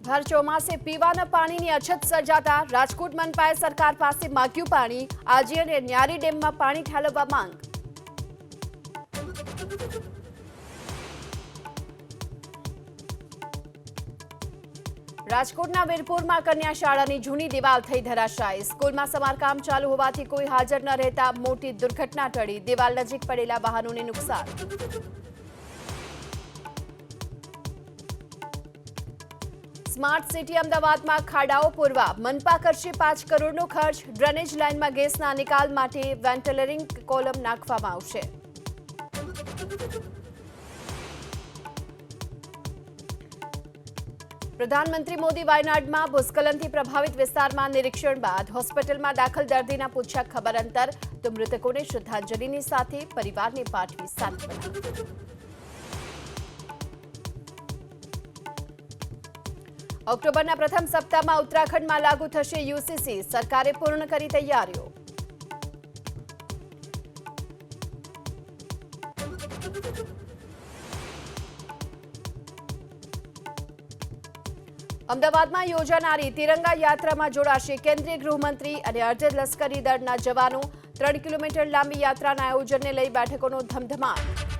ભર ચોમાસે પીવાના પાણીની અછત સર્જાતા રાજકોટ મનપાએ સરકાર પાસે માગ્યું પાણી। આજી અને ન્યારી ડેમમાં પાણી ઠાલવવા માંગ। રાજકોટના વીરપુરમાં કન્યા શાળાની જૂની દિવાલ થઈ ધરાશાયી। સ્કૂલમાં સમારકામ ચાલુ હોવાથી કોઈ હાજર ન રહેતા મોટી દુર્ઘટના ટળી। દિવાલ નજીક પડેલા વાહનોને નુકસાન। સ્માર્ટ સિટી અમદાવાદમાં ખાડાઓ પૂરવા મનપા કરશે 5 કરોડનો ખર્ચ। ડ્રેનેજ લાઇનમાં ગેસના નિકાલ માટે વેન્ટિલેટિંગ કોલમ નાખવામાં આવશે। પ્રધાનમંત્રી મોદી વાયનાડમાં ભૂસ્ખલનથી પ્રભાવિત વિસ્તારમાં નિરીક્ષણ બાદ હોસ્પિટલમાં દાખલ દર્દીના પૂછ્યા ખબર અંતર તો મૃતકોને શ્રદ્ધાંજલિની સાથે પરિવારને પાઠવી સાંત્વના। ઓક્ટોબરના પ્રથમ સપ્તાહમાં ઉત્તરાખંડમાં લાગુ થશે યુસીસી। સરકારે પૂર્ણ કરી તૈયારીઓ। અમદાવાદમાં યોજાનારી તિરંગા યાત્રામાં જોડાશે કેન્દ્રીય ગૃહમંત્રી અને અર્ધલશ્કરી દળના જવાનો। 3 કિલોમીટર લાંબી યાત્રાના આયોજનને લઈ બેઠકોનો ધમધમાટ।